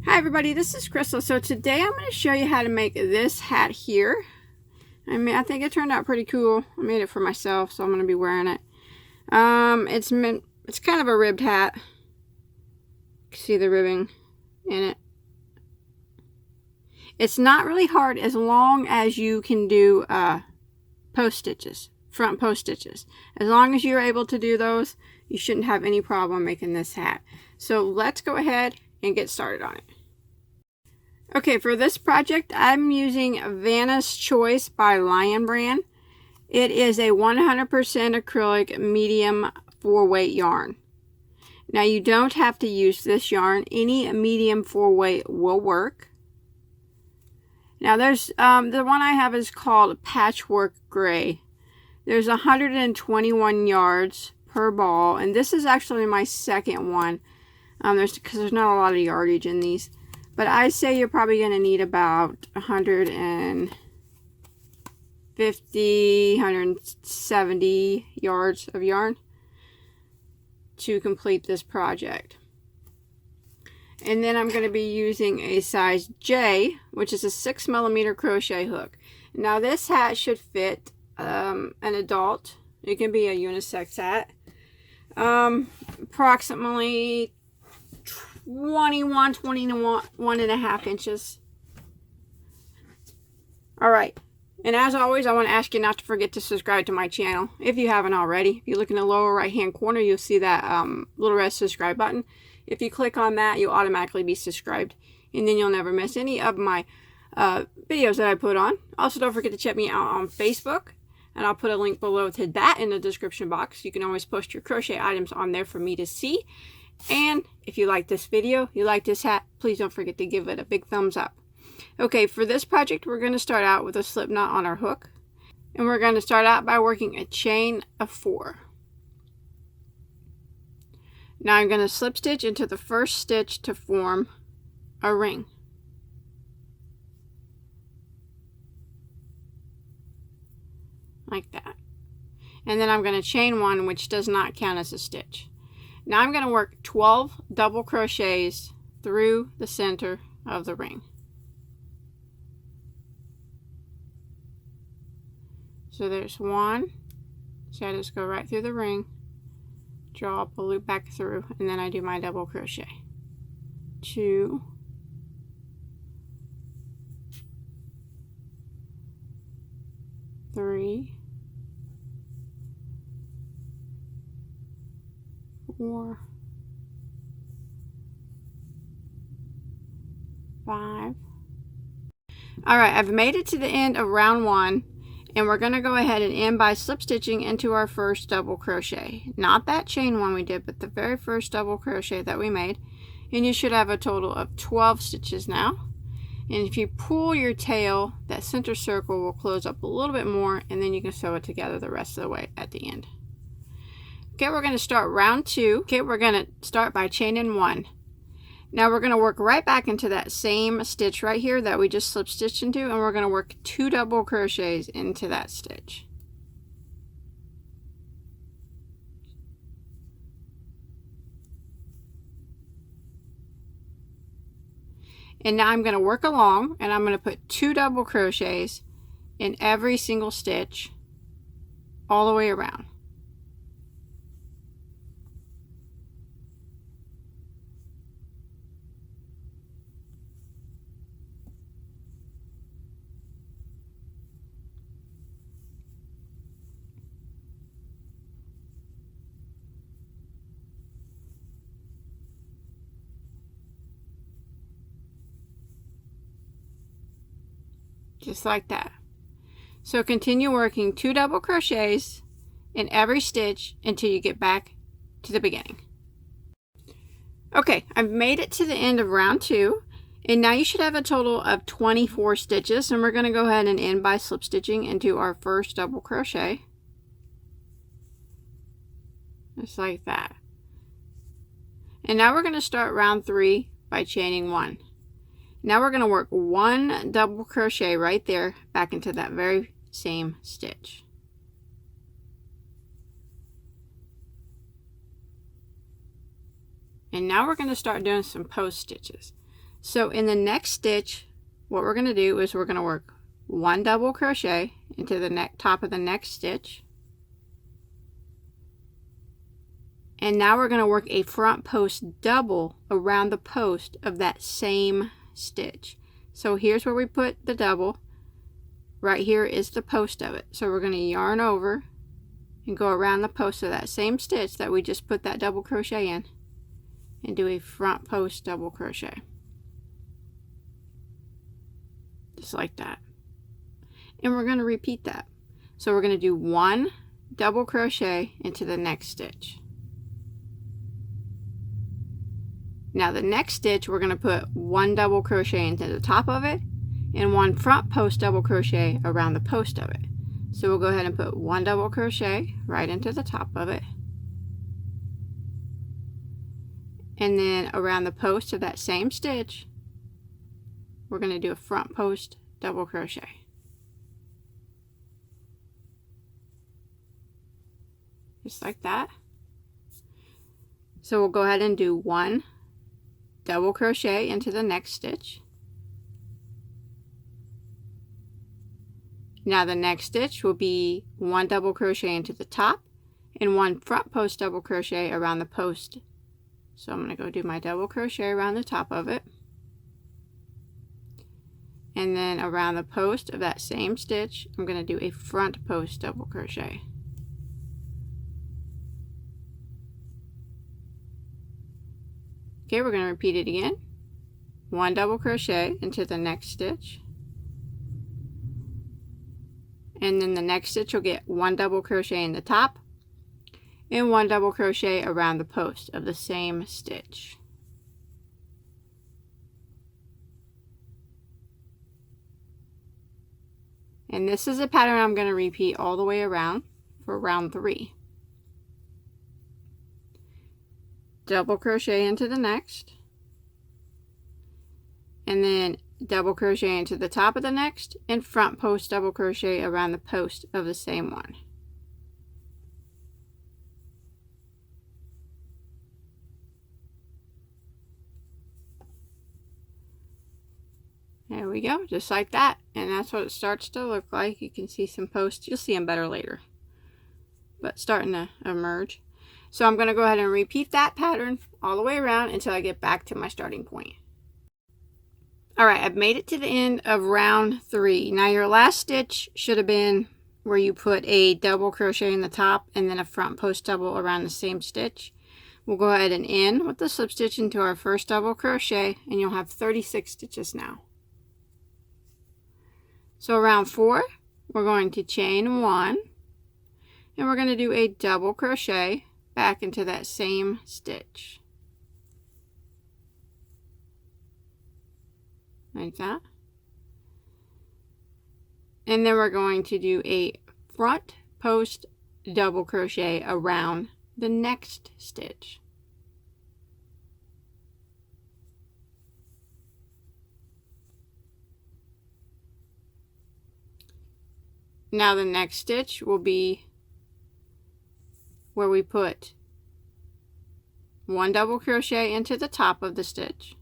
Hi everybody, this is Crystal. So today I'm going to show you how to make this hat here. I think it turned out pretty cool. I made it for myself, so I'm going to be wearing it. It's kind of a ribbed hat. You can see the ribbing in it. It's not really hard as long as you can do post stitches, front post stitches. As long as you're able to do those, you shouldn't have any problem making this hat. So let's go ahead and get started on it. Okay, for this project, I'm using Vanna's Choice by Lion Brand. It is a 100% acrylic medium 4-weight yarn. Now, you don't have to use this yarn. Any medium 4-weight will work. Now, there's the one I have is called Patchwork Gray. There's 121 yards per ball, and this is actually my second one. Because there's not a lot of yardage in these. But I say you're probably going to need about 150, 170 yards of yarn to complete this project. And then I'm going to be using a size J, which is a 6mm crochet hook. Now this hat should fit an adult. It can be a unisex hat. Approximately 21 and a half inches. Alright, and as always, I want to ask you not to forget to subscribe to my channel if you haven't already. If you look in the lower right hand corner, you'll see that little red subscribe button. If you click on that, you'll automatically be subscribed, and then you'll never miss any of my videos that I put on. Also, don't forget to check me out on Facebook, and I'll put a link below to that in the description box. You can always post your crochet items on there for me to see. And if you like this video, you like this hat, please don't forget to give it a big thumbs up. Okay, for this project, we're going to start out with a slip knot on our hook. And we're going to start out by working a chain of 4. Now I'm going to slip stitch into the first stitch to form a ring. Like that. And then I'm going to chain 1, which does not count as a stitch. Now I'm going to work 12 double crochets through the center of the ring. So there's 1. So I just go right through the ring, draw up a loop back through, and then I do my double crochet. 2, 3, 4, 5. Alright, I've made it to the end of round 1, and we're going to go ahead and end by slip stitching into our first double crochet. Not that chain one we did, but the very first double crochet that we made. And you should have a total of 12 stitches now. And if you pull your tail, that center circle will close up a little bit more, and then you can sew it together the rest of the way at the end. Okay, we're going to start round 2. Okay, we're going to start by chaining 1. Now we're going to work right back into that same stitch right here that we just slip stitched into, and we're going to work 2 double crochets into that stitch. And now I'm going to work along, and I'm going to put 2 double crochets in every single stitch all the way around. Just like that. So continue working 2 double crochets in every stitch until you get back to the beginning. Okay, I've made it to the end of round 2, and now you should have a total of 24 stitches, and we're going to go ahead and end by slip stitching into our first double crochet. Just like that. And now we're going to start round 3 by chaining 1. Now we're going to work 1 double crochet right there back into that very same stitch. And now we're going to start doing some post stitches. So in the next stitch, what we're going to do is we're going to work 1 double crochet into the top of the next stitch. And now we're going to work a front post double around the post of that same stitch. So here's where we put the double. Right here is the post of it. So we're going to yarn over and go around the post of that same stitch that we just put that double crochet in and do a front post double crochet. Just like that. And we're going to repeat that. So we're going to do 1 double crochet into the next stitch. Now the next stitch, we're going to put 1 double crochet into the top of it and 1 front post double crochet around the post of it. So we'll go ahead and put 1 double crochet right into the top of it. And then around the post of that same stitch, we're going to do a front post double crochet. Just like that. So we'll go ahead and do 1 double crochet into the next stitch. Now the next stitch will be 1 double crochet into the top and 1 front post double crochet around the post. So I'm going to go do my double crochet around the top of it. And then around the post of that same stitch, I'm going to do a front post double crochet. Okay, we're going to repeat it again. 1 double crochet into the next stitch. And then the next stitch you'll get 1 double crochet in the top and 1 double crochet around the post of the same stitch. And this is a pattern I'm going to repeat all the way around for round 3. Double crochet into the next, and then double crochet into the top of the next and front post double crochet around the post of the same one. There we go, just like that. And that's what it starts to look like. You can see some posts. You'll see them better later, but starting to emerge. So I'm going to go ahead and repeat that pattern all the way around until I get back to my starting point. Alright, I've made it to the end of round 3. Now your last stitch should have been where you put a double crochet in the top and then a front post double around the same stitch. We'll go ahead and end with the slip stitch into our first double crochet, and you'll have 36 stitches now. So round 4, we're going to chain 1, and we're going to do a double crochet back into that same stitch. Like that. And then we're going to do a front post double crochet around the next stitch. Now the next stitch will be where we put 1 double crochet into the top of the stitch,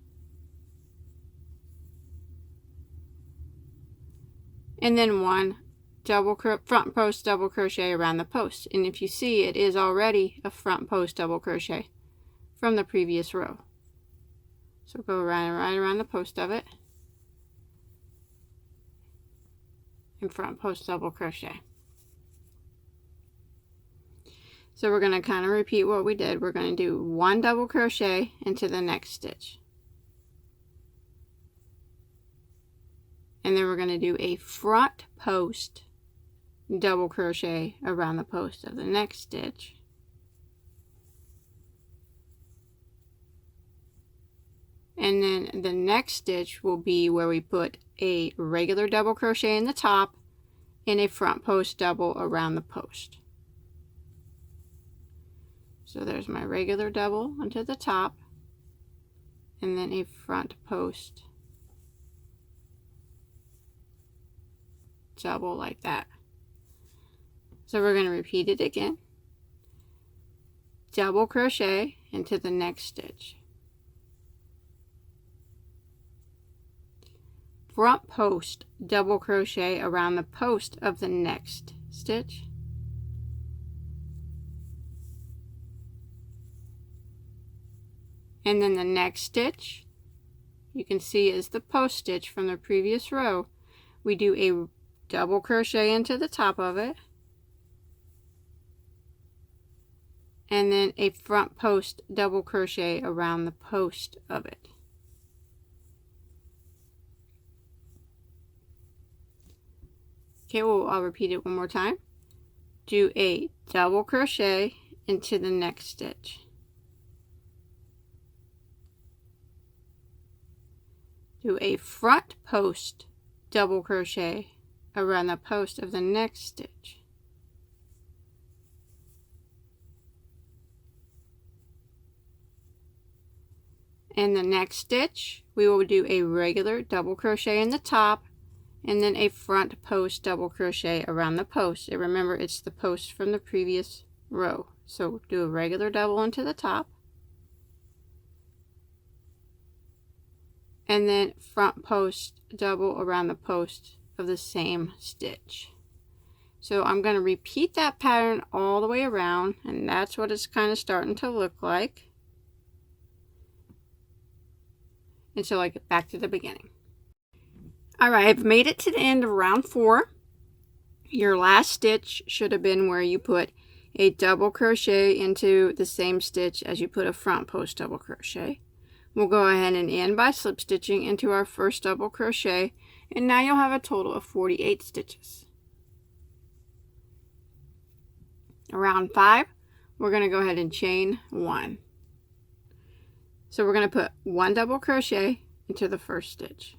and then 1 front post double crochet around the post. And if you see, it is already a front post double crochet from the previous row. So go right around the post of it and front post double crochet. So we're going to kind of repeat what we did. We're going to do 1 double crochet into the next stitch. And then we're going to do a front post double crochet around the post of the next stitch. And then the next stitch will be where we put a regular double crochet in the top and a front post double around the post. So there's my regular double onto the top and then a front post double like that. So we're going to repeat it again. Double crochet into the next stitch. front post double crochet around the post of the next stitch. And then the next stitch, you can see, is the post stitch from the previous row. We do a double crochet into the top of it, and then a front post double crochet around the post of it. Okay, well, I'll repeat it one more time. Do a double crochet into the next stitch. Do a front post double crochet around the post of the next stitch. In the next stitch, we will do a regular double crochet in the top, and then a front post double crochet around the post. And remember, it's the post from the previous row. So do a regular double into the top, and then front post double around the post of the same stitch. So I'm going to repeat that pattern all the way around, and that's what it's kind of starting to look like until I get back to the beginning. Alright, I've made it to the end of round 4. Your last stitch should have been where you put a double crochet into the same stitch as you put a front post double crochet. We'll go ahead and end by slip stitching into our first double crochet, and now you'll have a total of 48 stitches. Round 5, we're going to go ahead and chain 1. So we're going to put 1 double crochet into the first stitch.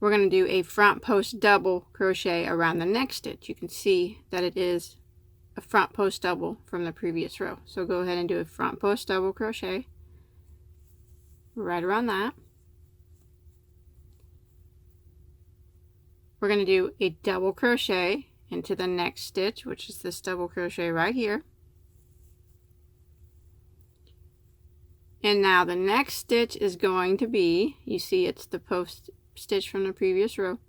We're going to do a front post double crochet around the next stitch. You can see that it is a front post double from the previous row. So go ahead and do a front post double crochet right around that. We're going to do a double crochet into the next stitch, which is this double crochet right here. And now the next stitch is going to be, you see it's the post stitch from the previous row,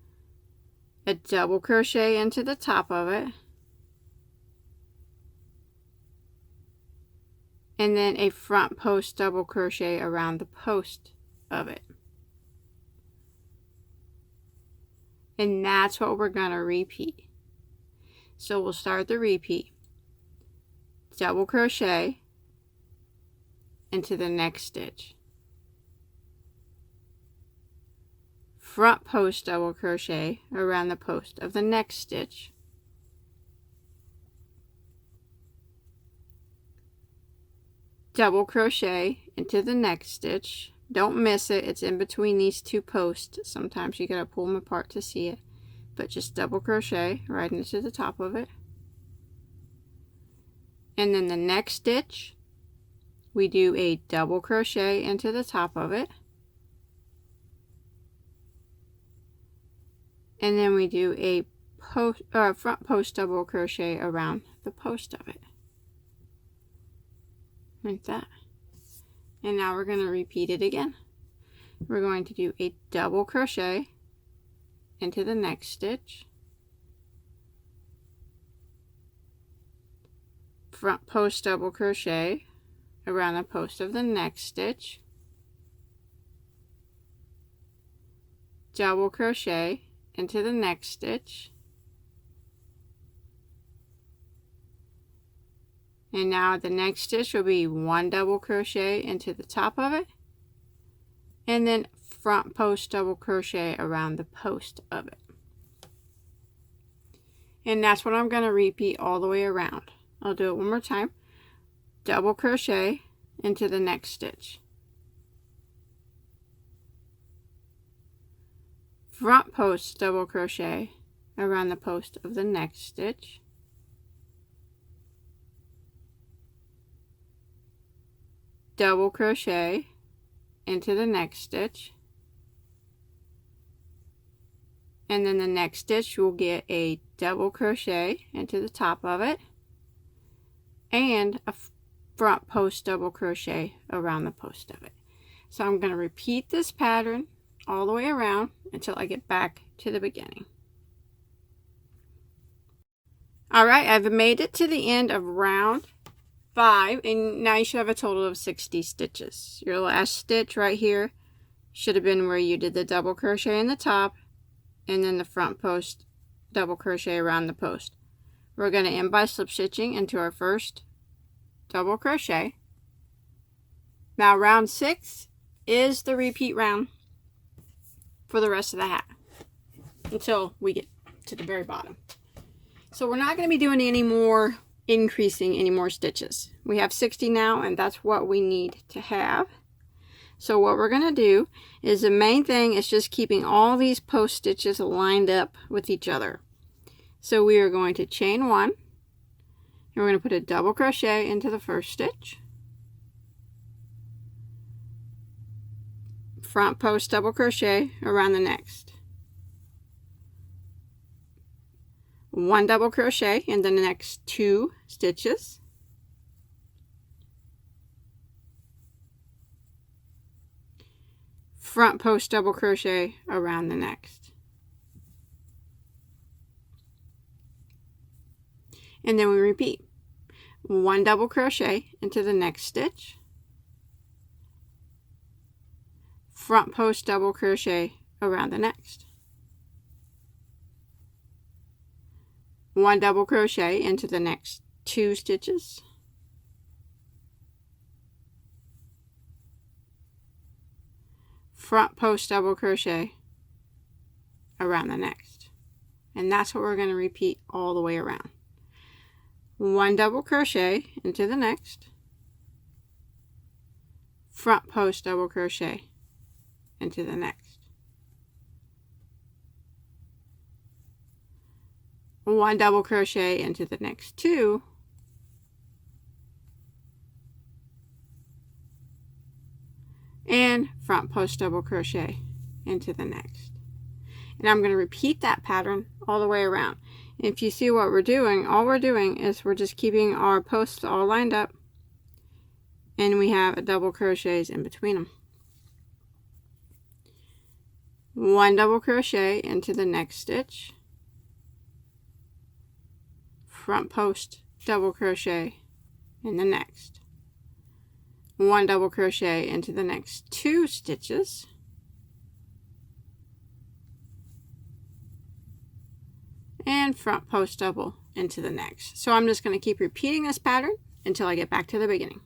a double crochet into the top of it, and then a front post double crochet around the post of it. And that's what we're going to repeat. So we'll start the repeat. Double crochet into the next stitch. Front post double crochet around the post of the next stitch. Double crochet into the next stitch. Don't miss it, it's in between these two posts. Sometimes you gotta pull them apart to see it, but just double crochet right into the top of it. And then the next stitch, we do a double crochet into the top of it, and then we do a front post double crochet around the post of it, like that. And now we're going to repeat it again. We're going to do a double crochet into the next stitch, front post double crochet around the post of the next stitch, double crochet into the next stitch, and now the next stitch will be 1 double crochet into the top of it, and then front post double crochet around the post of it. And that's what I'm going to repeat all the way around. I'll do it one more time. Double crochet into the next stitch, front post double crochet around the post of the next stitch, double crochet into the next stitch, and then the next stitch we'll get a double crochet into the top of it and a front post double crochet around the post of it. So I'm going to repeat this pattern all the way around until I get back to the beginning. Alright, I've made it to the end of round 5, and now you should have a total of 60 stitches. Your last stitch right here should have been where you did the double crochet in the top and then the front post double crochet around the post. We're going to end by slip stitching into our first double crochet. Now round 6 is the repeat round for the rest of the hat until we get to the very bottom. So we're not going to be doing any more increasing any more stitches. We have 60 now, and that's what we need to have. So what we're going to do is the main thing is just keeping all these post stitches lined up with each other. So we are going to chain 1, and we're going to put a double crochet into the first stitch, front post double crochet around the next, 1 double crochet in the next 2 stitches, front post double crochet around the next, and then we repeat 1 double crochet into the next stitch, front post double crochet around the next, 1 double crochet into the next 2 stitches, front post double crochet around the next. And that's what we're going to repeat all the way around. 1 double crochet into the next, front post double crochet into the next, 1 double crochet into the next 2, and front post double crochet into the next. And I'm going to repeat that pattern all the way around. If you see what we're doing, all we're doing is we're just keeping our posts all lined up, and we have double crochets in between them. 1 double crochet into the next stitch, front post double crochet in the next, 1 double crochet into the next 2 stitches, and front post double into the next. So I'm just going to keep repeating this pattern until I get back to the beginning.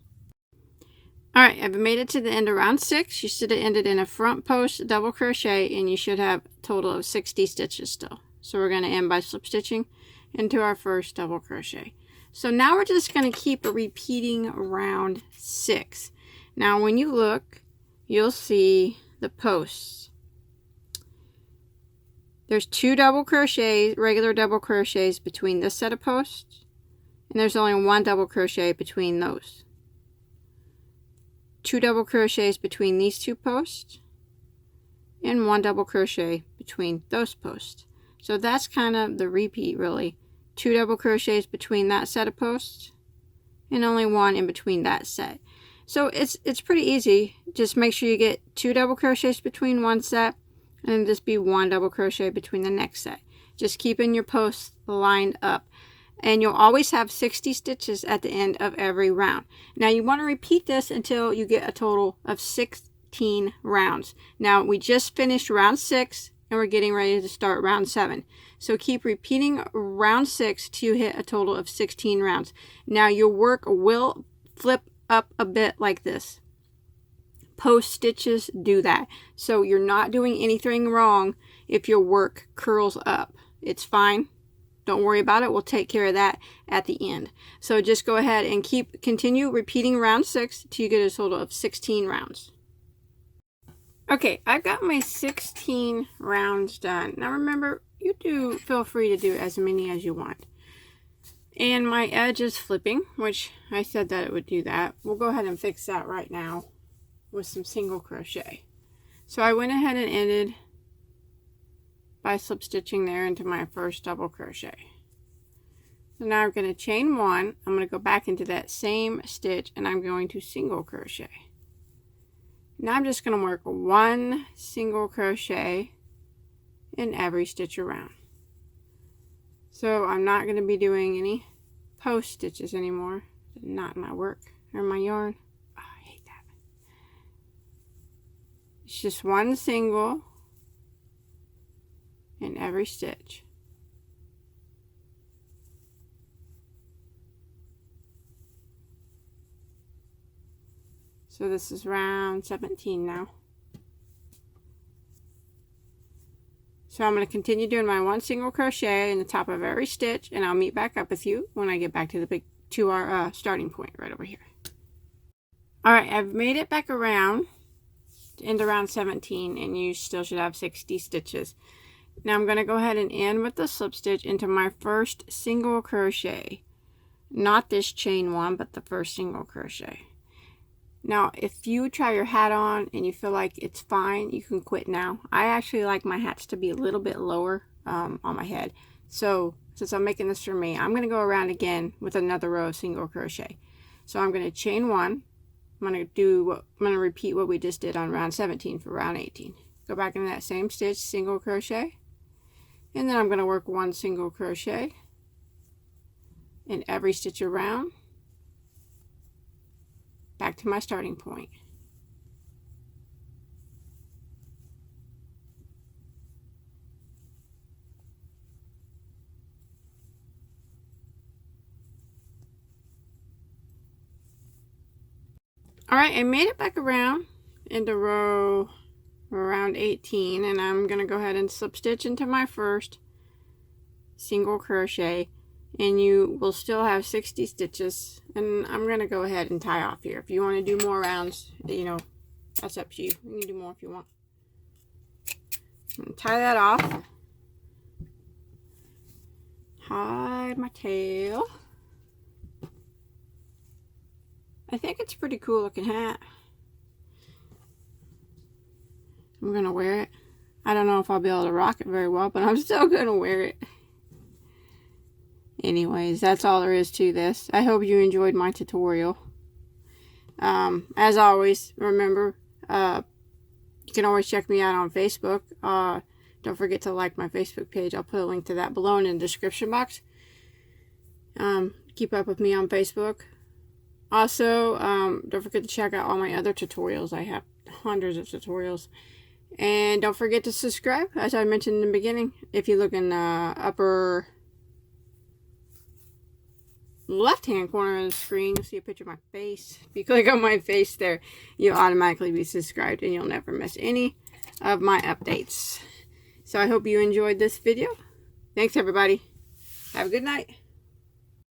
Alright, I've made it to the end of round 6. You should have ended in a front post double crochet, and you should have a total of 60 stitches still. So we're going to end by slip stitching into our first double crochet. So now we're just going to keep repeating round 6. Now when you look, you'll see the posts. There's 2 double crochets, regular double crochets between this set of posts, and there's only 1 double crochet between those. 2 double crochets between these 2 posts, and 1 double crochet between those posts. So that's kind of the repeat, really. 2 double crochets between that set of posts, and only 1 in between that set. So it's pretty easy. Just make sure you get 2 double crochets between one set, and then just be 1 double crochet between the next set. Just keeping your posts lined up. And you'll always have 60 stitches at the end of every round. Now you want to repeat this until you get a total of 16 rounds. Now we just finished round 6, and we're getting ready to start round 7. So keep repeating round 6 till you hit a total of 16 rounds. Now your work will flip up a bit like this. Post stitches do that. So you're not doing anything wrong if your work curls up. It's fine. Don't worry about it. We'll take care of that at the end. So just go ahead and continue repeating round 6 till you get a total of 16 rounds. Okay, I've got my 16 rounds done. Now remember, you do feel free to do as many as you want. And my edge is flipping, which I said that it would do that. We'll go ahead and fix that right now with some single crochet. So I went ahead and ended by slip stitching there into my first double crochet. So now I'm going to chain 1. I'm going to go back into that same stitch and I'm going to single crochet. Now I'm just going to work 1 single crochet in every stitch around. So I'm not going to be doing any post stitches anymore. Not in my work or my yarn. Oh, I hate that. It's just 1 single in every stitch. So this is round 17 now. So I'm going to continue doing my 1 single crochet in the top of every stitch, and I'll meet back up with you when I get back to our starting point right over here. Alright, I've made it back around into round 17, and you still should have 60 stitches. Now I'm going to go ahead and end with the slip stitch into my first single crochet. Not this chain 1, but the first single crochet. Now, if you try your hat on and you feel like it's fine, you can quit now. I actually like my hats to be a little bit lower on my head. So, since I'm making this for me, I'm going to go around again with another row of single crochet. So, I'm going to chain 1. I'm going to repeat what we just did on round 17 for round 18. Go back into that same stitch, single crochet. And then I'm going to work 1 single crochet in every stitch around. Back to my starting point. Alright, I made it back around into row around 18, and I'm going to go ahead and slip stitch into my first single crochet, and you will still have 60 stitches, and I'm going to go ahead and tie off here. If you want to do more rounds, you know, that's up to you. You can do more if you want. Tie that off. Hide my tail. I think it's a pretty cool looking hat. I'm going to wear it. I don't know if I'll be able to rock it very well, but I'm still going to wear it. Anyways, that's all there is to this. I hope you enjoyed my tutorial. As always, remember, you can always check me out on Facebook. Don't forget to like my Facebook page. I'll put a link to that below in the description box. Keep up with me on Facebook. Also, don't forget to check out all my other tutorials. I have hundreds of tutorials. And don't forget to subscribe, as I mentioned in the beginning. If you look in the upper left-hand corner of the screen, you'll see a picture of my face. If you click on my face there, you'll automatically be subscribed and you'll never miss any of my updates. So I hope you enjoyed this video. Thanks, everybody. Have a good night.